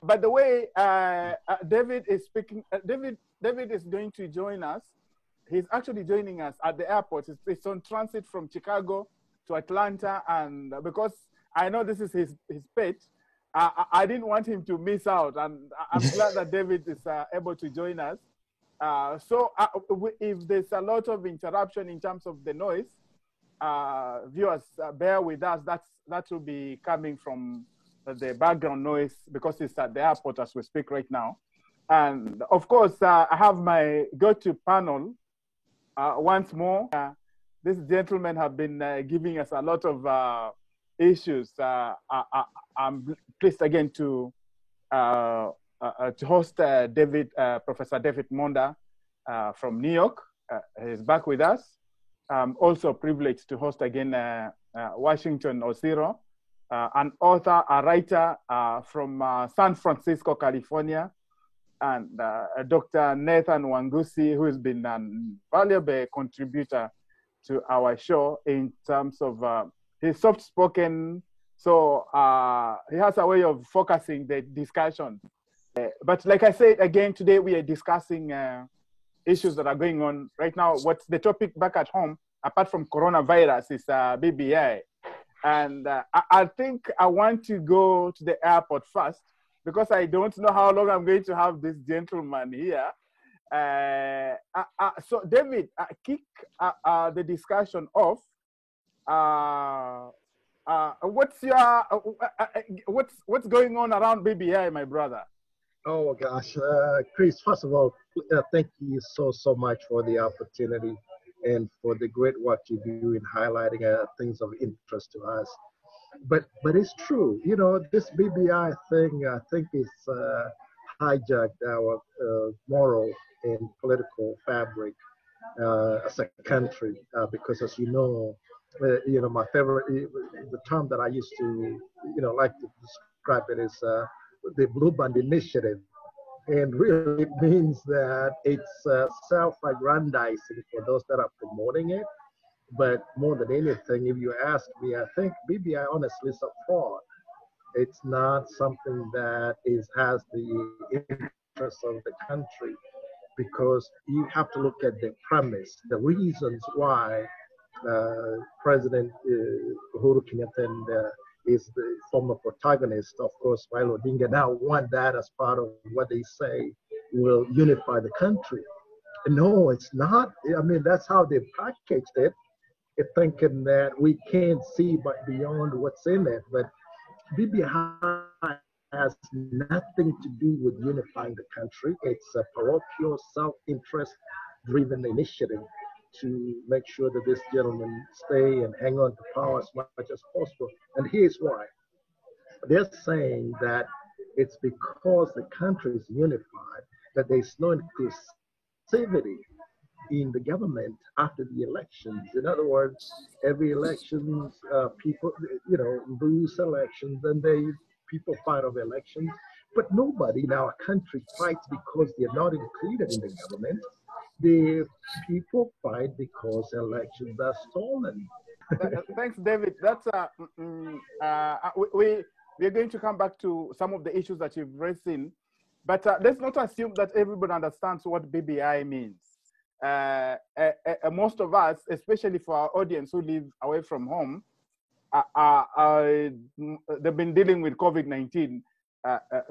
by the way, David is speaking. David is going to join us. He's actually joining us at the airport. It's on transit from Chicago to Atlanta, and because I know this is his pet, I didn't want him to miss out, and I'm glad that David is able to join us. So if there's a lot of interruption in terms of the noise, viewers, bear with us. That will be coming from the background noise because it's at the airport as we speak right now. And of course, I have my go-to panel once more. These gentlemen have been giving us a lot of issues. I'm pleased again to host Professor David Monda from New York. He's back with us. I'm also privileged to host again Washington Osiro, an author, a writer from San Francisco, California, and Dr. Nathan Wangusi, who has been a valuable contributor to our show in terms of he's soft-spoken, so he has a way of focusing the discussion. But like I said, again, today we are discussing issues that are going on right now. What's the topic back at home, apart from coronavirus, is BBI. And I think I want to go to the airport first because I don't know how long I'm going to have this gentleman here. So David, kick the discussion off. What's going on around BBI, my brother? Oh gosh, Chris, first of all, thank you so much for the opportunity and for the great work you do in highlighting things of interest to us. But it's true, you know, this BBI thing, I think is hijacked our moral and political fabric as a country, because as you know, my favorite, the term that I used to, like to describe it is the Blue Band Initiative. And really it means that it's self-aggrandizing for those that are promoting it. But more than anything, if you ask me, I think BBI honestly is a fraud. It's not something that has the interests of the country, because you have to look at the premise, the reasons why President Uhuru Kenyatta is the former protagonist. Of course, Raila Odinga now want that as part of what they say will unify the country. No, it's not. I mean, that's how they packaged it, thinking that we can't see but beyond what's in it. But BBI has nothing to do with unifying the country. It's a parochial, self-interest driven initiative to make sure that this gentleman stay and hang on to power as much as possible. And here's why. They're saying that it's because the country is unified that there's no inclusivity in the government after the elections. In other words, every elections, people, lose elections, and people fight over elections. But nobody in our country fights because they're not included in the government. The people fight because elections are stolen. Thanks, David. That's we're going to come back to some of the issues that you've raised in, but let's not assume that everybody understands what BBI means. Most of us, especially for our audience who live away from home, they've been dealing with COVID-19,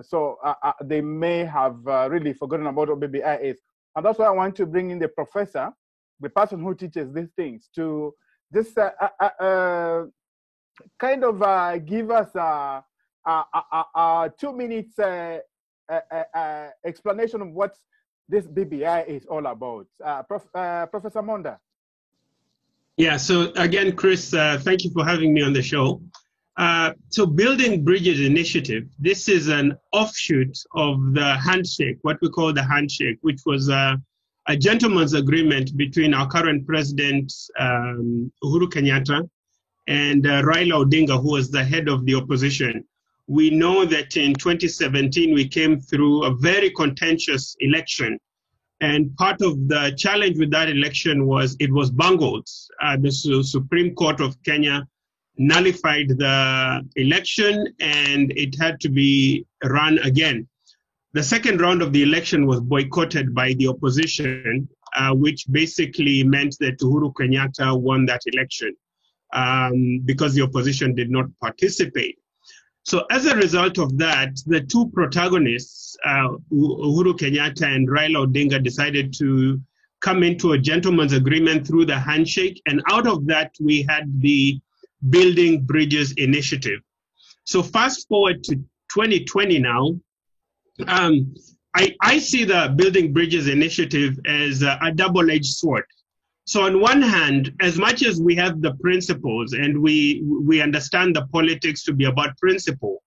so they may have really forgotten about what BBI is. And that's why I want to bring in the professor, the person who teaches these things, to just kind of give us a 2 minutes explanation of what this BBI is all about. Professor Monda. Yeah, so again, Chris, thank you for having me on the show. So Building Bridges Initiative, this is an offshoot of the handshake, what we call the handshake, which was a gentleman's agreement between our current president, Uhuru Kenyatta, and Raila Odinga, who was the head of the opposition. We know that in 2017, we came through a very contentious election. And part of the challenge with that election was it was bungled. The Supreme Court of Kenya nullified the election and it had to be run again. The second round of the election was boycotted by the opposition, which basically meant that Uhuru Kenyatta won that election because the opposition did not participate. So as a result of that, the two protagonists, Uhuru Kenyatta and Raila Odinga, decided to come into a gentleman's agreement through the handshake. And out of that, we had the Building Bridges initiative. So fast forward to 2020 now, I see the Building Bridges initiative as a double-edged sword. So on one hand, as much as we have the principles and we understand the politics to be about principle,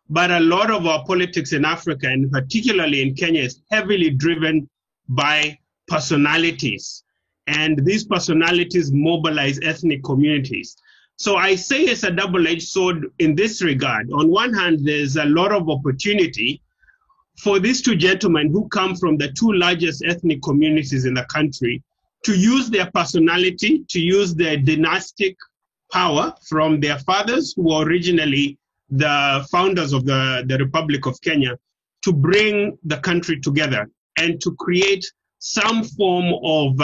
but a lot of our politics in Africa, and particularly in Kenya, is heavily driven by personalities. And these personalities mobilize ethnic communities. So I say it's a double-edged sword in this regard. On one hand, there's a lot of opportunity for these two gentlemen who come from the two largest ethnic communities in the country to use their personality, to use their dynastic power from their fathers, who were originally the founders of the Republic of Kenya, to bring the country together and to create some form of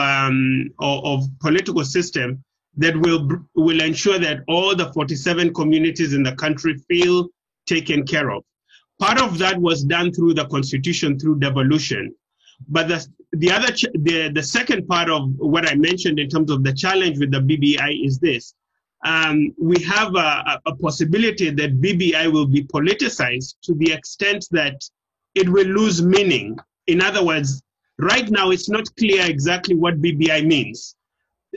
political system that will ensure that all the 47 communities in the country feel taken care of. Part of that was done through the constitution, through devolution. But the second part of what I mentioned in terms of the challenge with the BBI is this. We have a possibility that BBI will be politicized to the extent that it will lose meaning. In other words, right now it's not clear exactly what BBI means.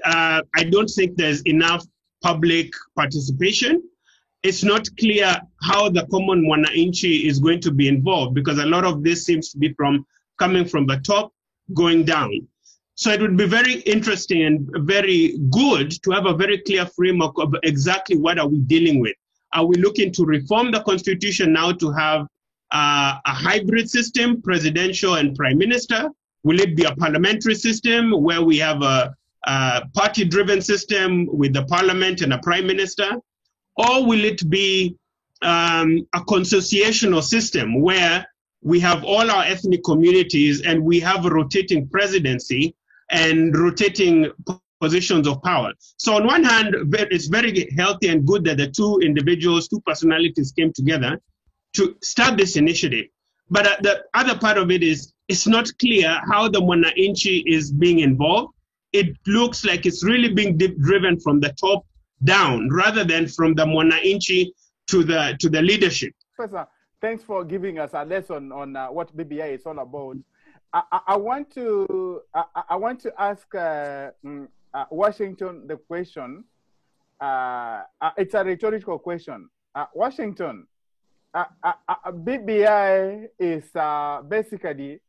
I don't think there's enough public participation. It's not clear how the common mwananchi is going to be involved, because a lot of this seems to be coming from the top, going down. So it would be very interesting and very good to have a very clear framework of exactly what are we dealing with. Are we looking to reform the constitution now to have a hybrid system, presidential and prime minister? Will it be a parliamentary system where we have a party-driven system with the parliament and a prime minister? Or will it be a consociational system where we have all our ethnic communities and we have a rotating presidency and rotating positions of power? So on one hand, it's very healthy and good that the two individuals, two personalities came together to start this initiative. But the other part of it is, it's not clear how the mwananchi is being involved. It looks like it's really being driven from the top down rather than from the mwananchi to the leadership. Professor, thanks for giving us a lesson on what BBI is all about. I want to ask Washington the question. It's a rhetorical question. Washington, BBI is basically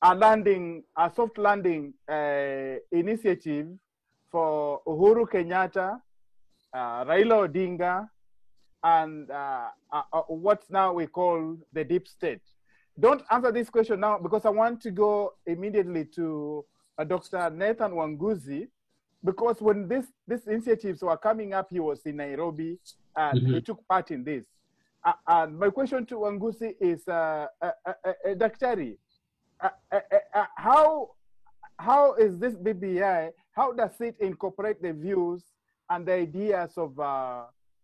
a soft landing initiative for Uhuru Kenyatta, Raila Odinga, and what now we call the deep state. Don't answer this question now, because I want to go immediately to Dr. Nathan Wanguzi, because when these initiatives were coming up, he was in Nairobi and he took part in this. And my question to Wanguzi is, Daktari, how is this BBI, how does it incorporate the views and the ideas of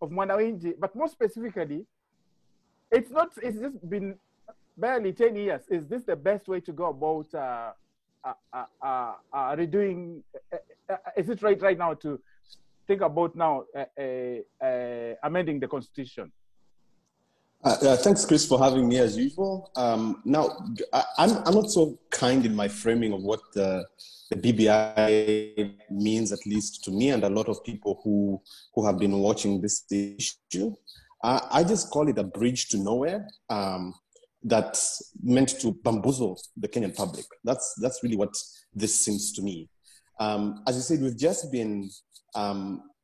mwananchi? But more specifically, it's just been barely 10 years. Is this the best way to go about redoing? Is it right now to think about now amending the constitution? Thanks, Chris, for having me as usual. Now, I'm not so kind in my framing of what the BBI means, at least to me and a lot of people who have been watching this issue. I just call it a bridge to nowhere that's meant to bamboozle the Kenyan public. That's really what this seems to me. As you said, we've just been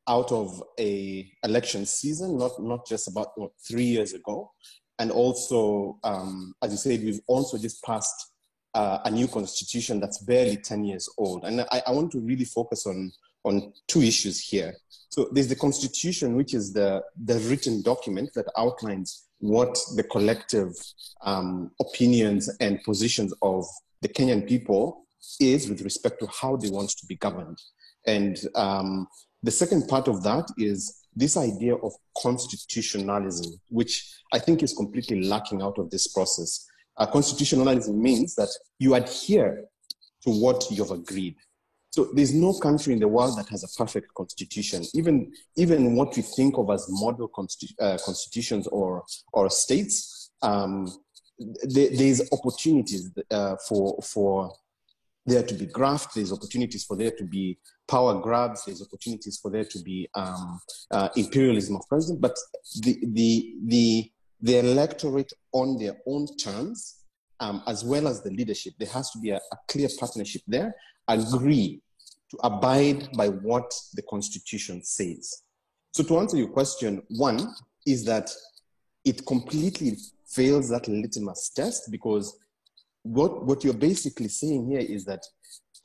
out of a election season, not just about 3 years ago. And also, as you said, we've also just passed a new constitution that's barely 10 years old. And I want to really focus on on two issues here. So there's the Constitution, which is the written document that outlines what the collective opinions and positions of the Kenyan people is with respect to how they want to be governed. And the second part of that is this idea of constitutionalism, which I think is completely lacking out of this process. Constitutionalism means that you adhere to what you've agreed. So there's no country in the world that has a perfect constitution. Even what we think of as model constitutions or states, there's opportunities for there to be graft. There's opportunities for there to be power grabs. There's opportunities for there to be imperialism of president. But the electorate on their own terms, as well as the leadership, there has to be a clear partnership there. Agree to abide by what the Constitution says. So to answer your question, one is that it completely fails that litmus test, because what you're basically saying here is that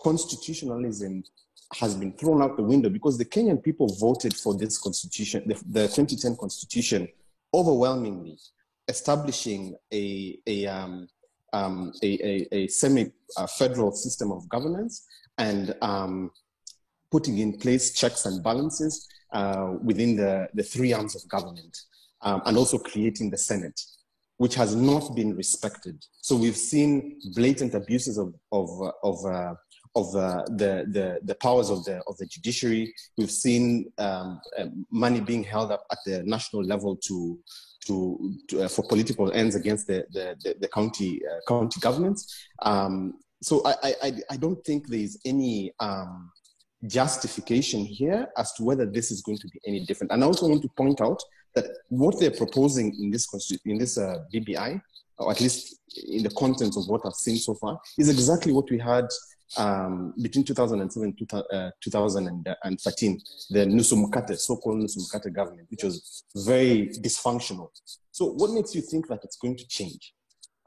constitutionalism has been thrown out the window, because the Kenyan people voted for this constitution, the 2010 constitution, overwhelmingly, establishing a semi-federal system of governance and putting in place checks and balances within the three arms of government, and also creating the Senate, which has not been respected. So we've seen blatant abuses of the powers of the judiciary. We've seen money being held up at the national level for political ends against the county governments. So I don't think there is any justification here as to whether this is going to be any different. And I also want to point out that what they're proposing in this BBI, or at least in the content of what I've seen so far, is exactly what we had between 2007 and 2013, the Nusu Mkate, so-called Nusu Mkate government, which was very dysfunctional. So what makes you think that it's going to change?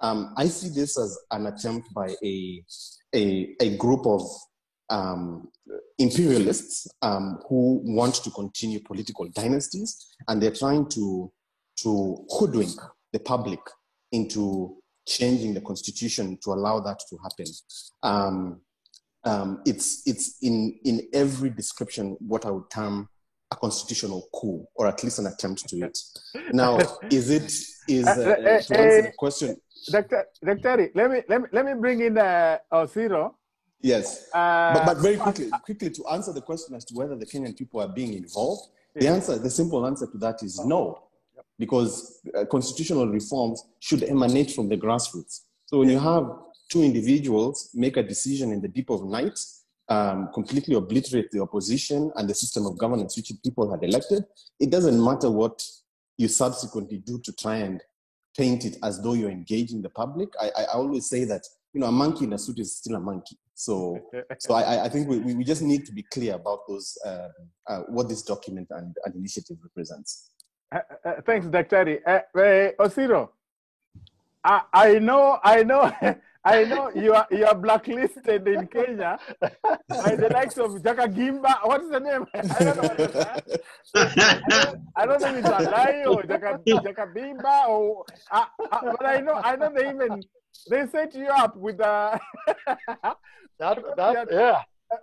I see this as an attempt by a group of imperialists who want to continue political dynasties, and they're trying to hoodwink the public into changing the constitution to allow that to happen. It's in every description what I would term a constitutional coup, or at least an attempt to it. Now, to answer the question, Dr. let me bring in Osiro. Yes, but very quickly to answer the question as to whether the Kenyan people are being involved, the simple answer to that is no, because constitutional reforms should emanate from the grassroots. So when you have two individuals make a decision in the deep of night, completely obliterate the opposition and the system of governance which people had elected, it doesn't matter what you subsequently do to try and paint it as though you're engaging the public. I always say that, a monkey in a suit is still a monkey. So I think we just need to be clear about those, what this document and initiative represents. Thanks, Dr. Osiro, I know you are blacklisted in Kenya by the likes of Jaka Gimba. What's the name? I don't know what it is. I don't know if it's Alai or Jaka Bimba or but I know they set you up with the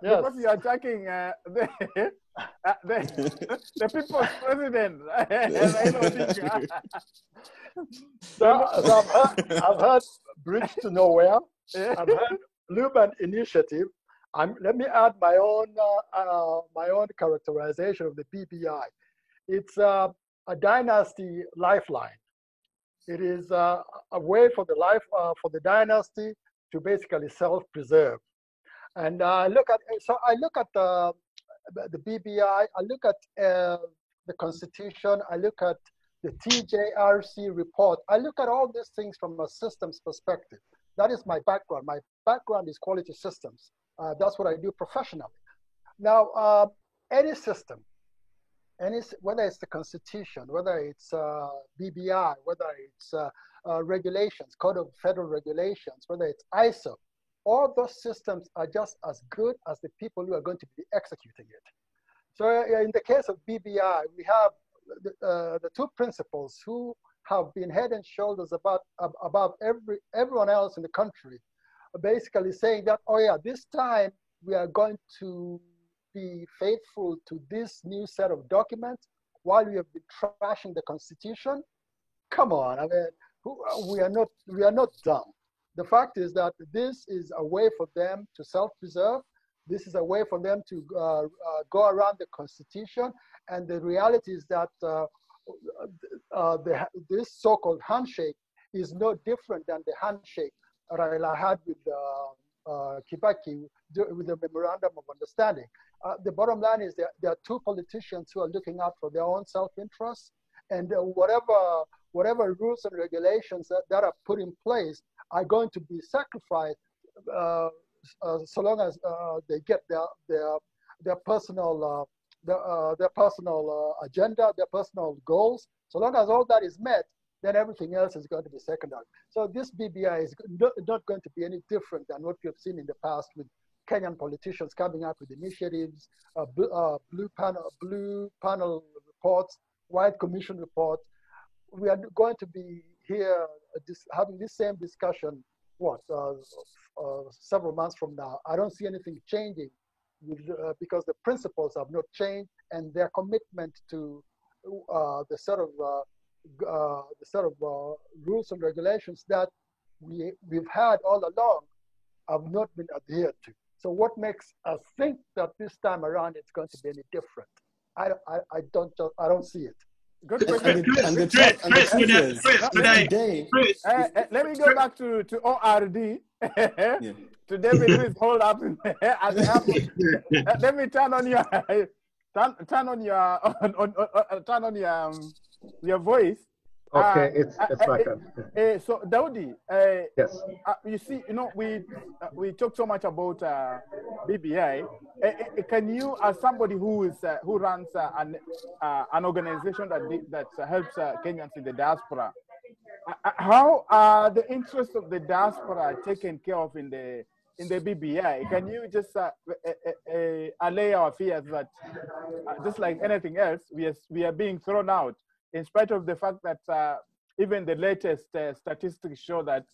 because you're attacking the people's president. I've heard Bridge to Nowhere. I've heard Luban Initiative. Let me add my own characterization of the BBI. It's a dynasty lifeline. It is a way for the dynasty to basically self-preserve. And I look at the BBI. I look at the Constitution. I look at the TJRC report. I look at all these things from a systems perspective. That is my background. My background is quality systems. That's what I do professionally. Now, any system, whether it's the Constitution, whether it's BBI, whether it's regulations, Code of Federal Regulations, whether it's ISO, all those systems are just as good as the people who are going to be executing it. So in the case of BBI, we have the two principals who have been head and shoulders above everyone else in the country, basically saying that, oh yeah, this time we are going to be faithful to this new set of documents while we have been trashing the Constitution. Come on, I mean, we are not dumb. The fact is that this is a way for them to self-preserve. This is a way for them to go around the Constitution. And the reality is that this so-called handshake is no different than the handshake Raila had with Kibaki with the Memorandum of Understanding. The bottom line is that there are two politicians who are looking out for their own self-interest, and whatever rules and regulations that are put in place are going to be sacrificed so long as they get their personal agenda, their personal goals. So long as all that is met, then everything else is going to be secondary. So this BBI is not going to be any different than what we have seen in the past with Kenyan politicians coming up with initiatives, blue panel reports, white commission reports. We are going to be here having this same discussion, several months from now. I don't see anything changing because the principles have not changed, and their commitment to the sort of rules and regulations that we've had all along have not been adhered to. So what makes us think that this time around it's going to be any different? I don't see it. Good question. Let me go back to ORD. Yeah. To David, who is hold up at the airport. Let me turn on your voice. Okay, it's back on. So Daudi, yes. You see, we talk so much about BBI. Can you, as somebody who runs an organization that helps Kenyans in the diaspora, how are the interests of the diaspora taken care of in the BBI? Can you just allay our fears that just like anything else, we are being thrown out, in spite of the fact that even the latest statistics show that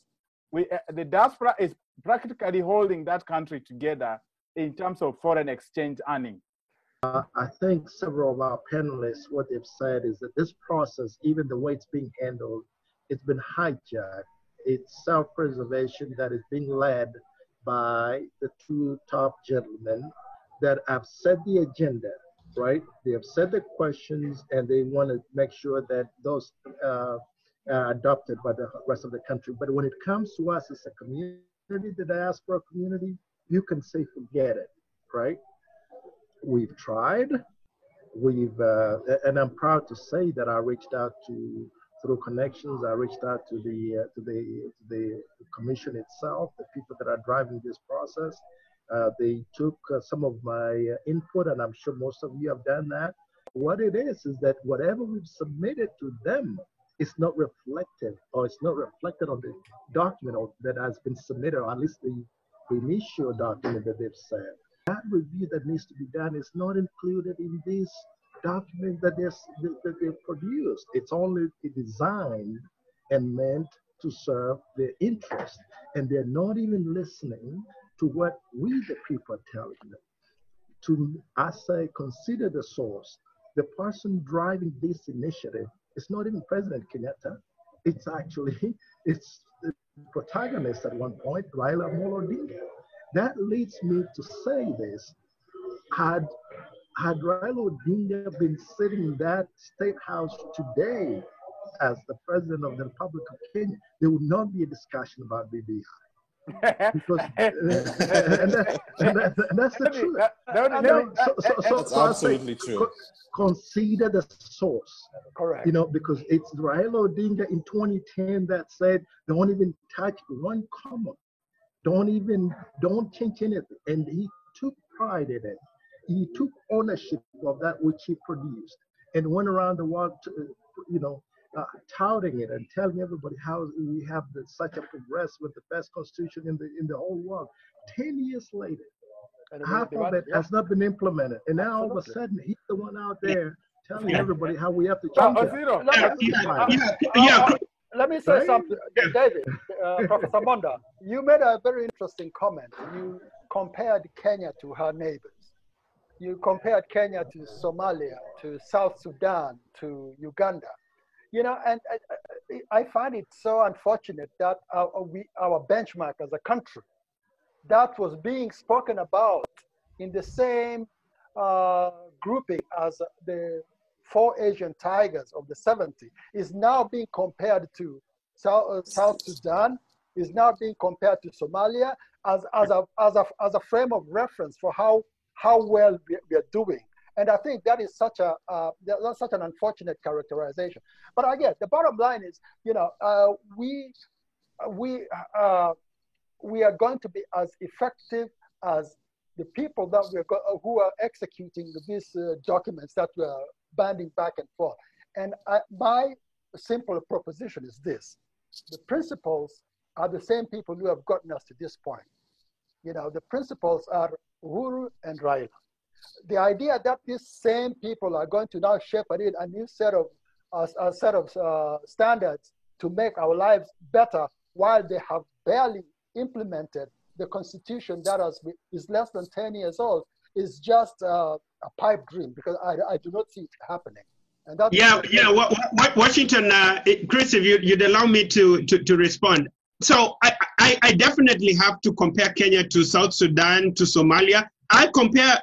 the diaspora is practically holding that country together in terms of foreign exchange earning? I think several of our panelists, what they've said is that this process, even the way it's being handled, it's been hijacked. It's self-preservation that is being led by the two top gentlemen that have set the agenda, right? They have set the questions, and they want to make sure that those are adopted by the rest of the country. But when it comes to us as a community, the diaspora community, you can say forget it, right? We've tried. And I'm proud to say that I reached out through connections. I reached out to the commission itself, the people that are driving this process. They took some of my input, and I'm sure most of you have done that. What it is that whatever we've submitted to them is not reflected, or it's not reflected on the document that has been submitted, or at least the initial document that they've said. That review that needs to be done is not included in this document that they've produced. It's only designed and meant to serve their interest, and they're not even listening to what we the people are telling them. I say, consider the source. The person driving this initiative is not even President Kenyatta. It's actually the protagonist at one point, Raila Amolo Odinga. That leads me to say this: had Raila Odinga been sitting in that state house today as the president of the Republic of Kenya, there would not be a discussion about BBI. Because and that's the truth. That's absolutely true. Consider the source. Correct. Because it's Raila Odinga in 2010 that said, don't even touch one comma. Don't change anything. And he took pride in it. He took ownership of that which he produced and went around the world, touting it and telling everybody how we have such a progress with the best constitution in the whole world. 10 years later, half of it has not been implemented, and now all of a sudden he's the one out there telling everybody how we have to change it. Let me say something, David, Professor Monda. You made a very interesting comment. You compared Kenya to her neighbors. You compared Kenya to Somalia, to South Sudan, to Uganda. You know, and I find it so unfortunate that our benchmark as a country, that was being spoken about in the same grouping as the 4 Asian tigers of the 70s, is now being compared to South Sudan, is now being compared to Somalia as a frame of reference for how well we are doing. And I think that is such an unfortunate characterization. But again, the bottom line is, you know, we are going to be as effective as the people that who are executing these documents that we are banding back and forth. And my simple proposition is this: the principles are the same people who have gotten us to this point. You know, the principles are Uhuru and Raila. The idea that these same people are going to now shepherd in a new set of standards to make our lives better, while they have barely implemented the constitution that is less than 10 years old, is just a pipe dream, because I do not see it happening. And that's Washington, Chris, if you'd allow me to respond. So I definitely have to compare Kenya to South Sudan, to Somalia. I compare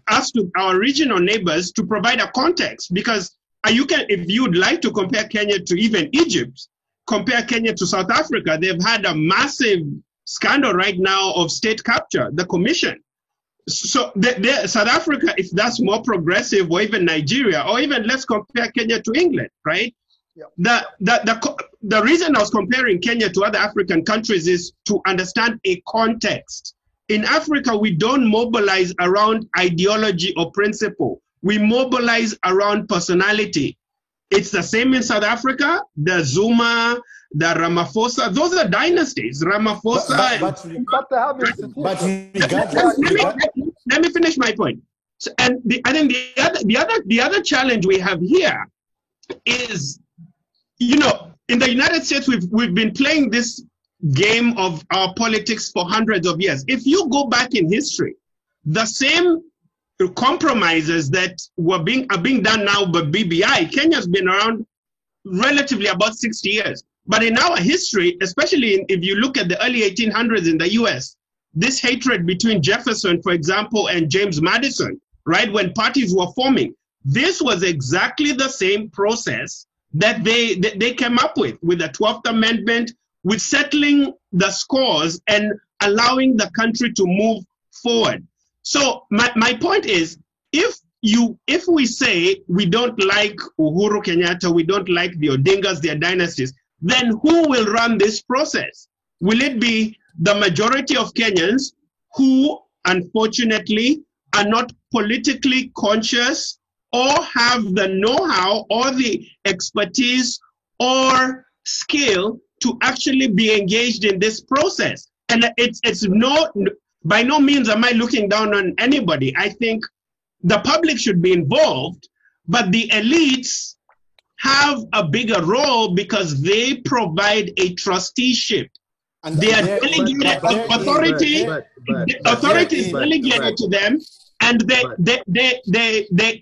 us to our regional neighbors to provide a context, because if you'd like to compare Kenya to even Egypt, compare Kenya to South Africa. They've had a massive scandal right now of state capture, the commission. So South Africa, if that's more progressive, or even Nigeria, or even let's compare Kenya to England, right? Yeah. The reason I was comparing Kenya to other African countries is to understand a context. In Africa, we don't mobilize around ideology or principle. We mobilize around personality. It's the same in South Africa. The Zuma, the Ramaphosa, those are dynasties. Ramaphosa. Let me finish my point. So, and I think the other challenge we have here is, you know, in the United States, we've been playing this game of our politics for hundreds of years. If you go back in history, the same compromises that are being done now by BBI, Kenya's been around relatively about 60 years. But in our history, especially if you look at the early 1800s in the US, this hatred between Jefferson, for example, and James Madison, right, when parties were forming, this was exactly the same process that they came up with the 12th Amendment, with settling the scores and allowing the country to move forward. So my point is, if we say we don't like Uhuru Kenyatta, we don't like the Odingas, their dynasties, then who will run this process? Will it be the majority of Kenyans who, unfortunately, are not politically conscious or have the know-how or the expertise or skill to actually be engaged in this process? And by no means am I looking down on anybody. I think the public should be involved, but the elites have a bigger role because they provide a trusteeship. And they are delegated authority. Authority is delegated to them, and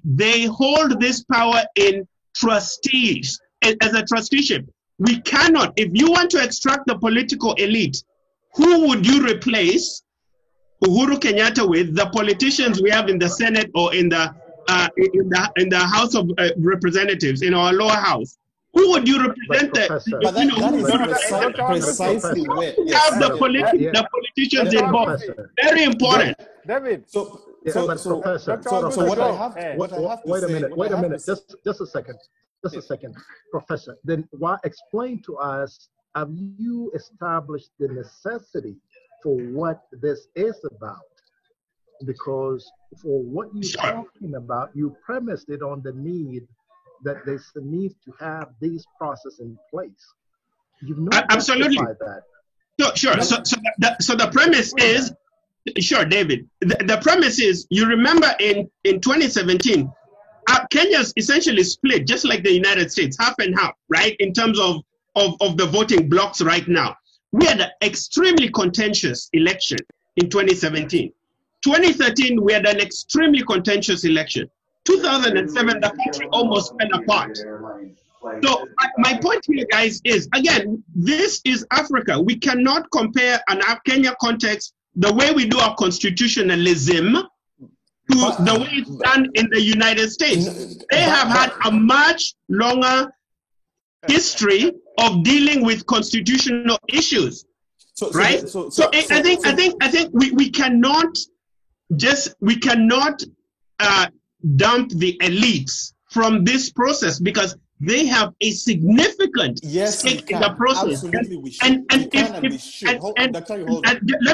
they hold this power in trustees as a trusteeship. We cannot, if you want to extract the political elite, who would you replace Uhuru Kenyatta with? The politicians we have in the Senate or in the House of Representatives, in our lower house. Who would you represent? Precisely where have the politicians involved. Very important. David. So what I have to wait a minute. Just a second. Professor. Then explain to us, have you established the necessity for what this is about? Because for what you're talking about, you premised it on the need that there's a need to have these processes in place. You've not absolutely that. Sure. So the premise is, sure, David. The premise is, you remember in 2017, Kenya's essentially split, just like the United States, half and half, right? In terms of the voting blocks right now. We had an extremely contentious election in 2017. 2013, we had an extremely contentious election. 2007, the country almost fell apart. So my point here, guys, is, again, this is Africa. We cannot compare an Kenya context, the way we do our constitutionalism, to the way it's done in the United States. They have had a much longer history of dealing with constitutional issues, right? I think we cannot dump the elites from this process, because they have a significant stake in the process. Absolutely, we should.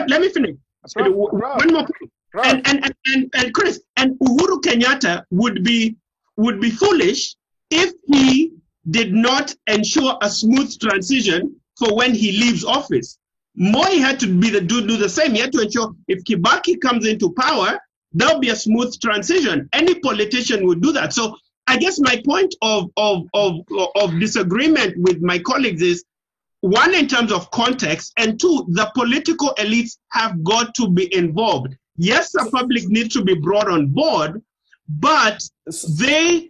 Let me finish. One more point. And Chris, and Uhuru Kenyatta would be foolish if he did not ensure a smooth transition for when he leaves office. Moi had to do the same. He had to ensure if Kibaki comes into power, there'll be a smooth transition. Any politician would do that. So I guess my point of disagreement with my colleagues is, one, in terms of context, and two, the political elites have got to be involved. Yes, the public needs to be brought on board, but we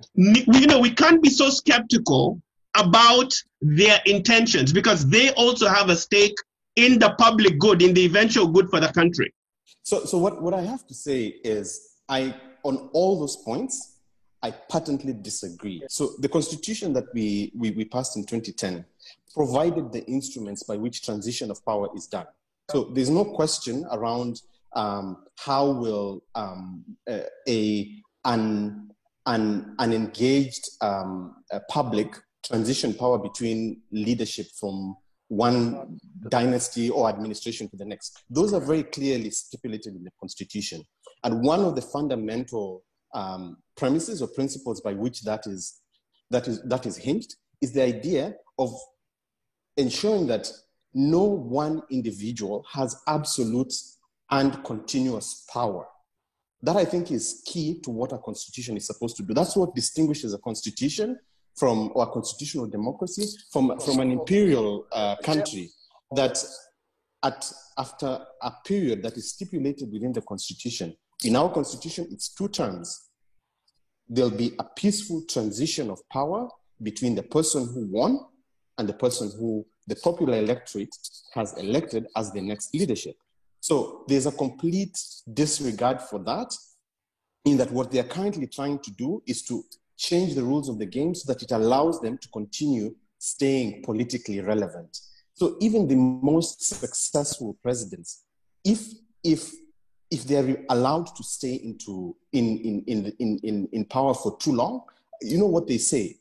can't be so skeptical about their intentions, because they also have a stake in the public good, in the eventual good for the country. So what I have to say is, on all those points, I patently disagree. So the constitution that we passed in 2010 provided the instruments by which transition of power is done. So there's no question around how will an engaged public transition power between leadership from one dynasty or administration to the next. Those are very clearly stipulated in the constitution. And one of the fundamental premises or principles by which that is hinged is the idea of ensuring that no one individual has absolute and continuous power. That, I think, is key to what a constitution is supposed to do. That's what distinguishes a constitution from, or a constitutional democracy from an imperial country, that after a period that is stipulated within the constitution, in our constitution, it's 2 terms. There'll be a peaceful transition of power between the person who won and the person who the popular electorate has elected as the next leadership. So there's a complete disregard for that, in that what they're currently trying to do is to change the rules of the game so that it allows them to continue staying politically relevant. So even the most successful presidents, if they're allowed to stay in power for too long, you know what they say: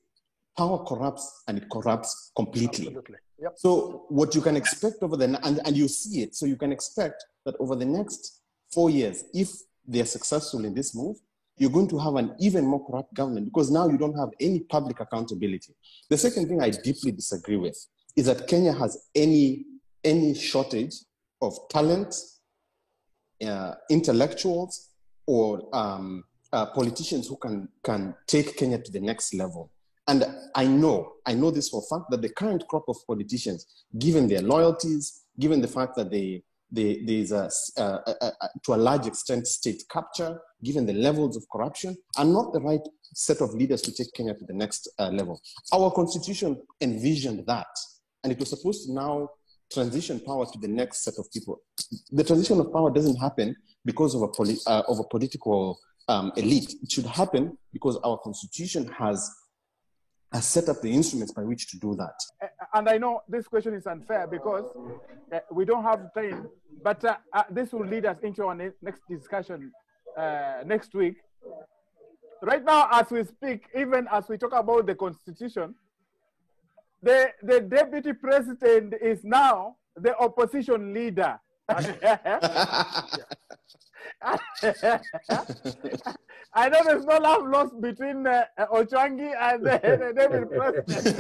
power corrupts, and it corrupts completely. Absolutely. Yep. So what you can expect over and you see it, so you can expect that over the next 4 years, if they're successful in this move, you're going to have an even more corrupt government, because now you don't have any public accountability. The second thing I deeply disagree with is that Kenya has any shortage of talent, intellectuals, or politicians who can take Kenya to the next level. And I know this for a fact, that the current crop of politicians, given their loyalties, given the fact that there's to a large extent state capture, given the levels of corruption, are not the right set of leaders to take Kenya to the next level. Our constitution envisioned that, and it was supposed to now transition power to the next set of people. The transition of power doesn't happen because of a political elite. It should happen because our constitution has set up the instruments by which to do that. And I know this question is unfair because we don't have time, but this will lead us into our next discussion next week. Right now, as we speak, even as we talk about the constitution, the deputy president is now the opposition leader. I know there's no love lost between Ochwangi and David Preston.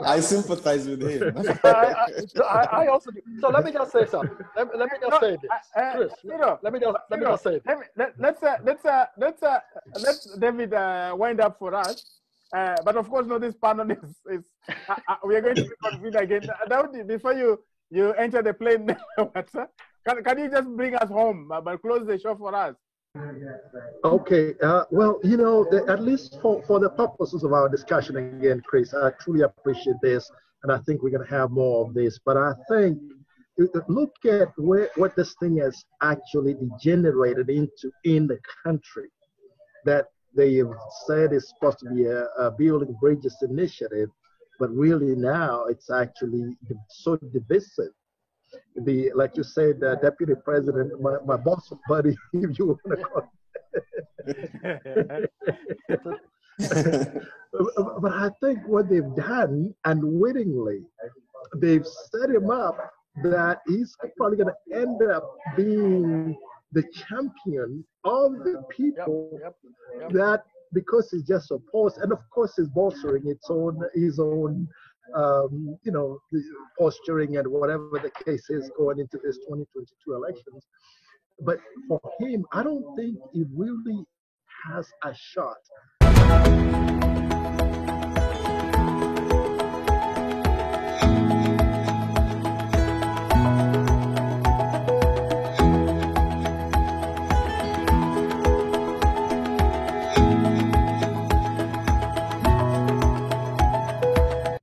I sympathize with him. I also do. So let me just say something. Let me just say this, Chris. Let me just say this. Let's David wind up for us. But of course, no, this panel is we are going to reconvene again. Daudi, before you enter the plane, can you just bring us home, but close the show for us? Okay. Well, at least for the purposes of our discussion again, Chris, I truly appreciate this, and I think we're going to have more of this. But I think look at what this thing has actually degenerated into in the country, that they have said is supposed to be a building bridges initiative, but really now it's actually so divisive. Like you said, the deputy president, my boss buddy, if you want to call it. But I think what they've done, unwittingly, they've set him up that he's probably going to end up being the champion of the people that, because he's just opposed, and of course he's bolstering his own posturing and whatever the case is going into this 2022 elections. But for him, I don't think he really has a shot.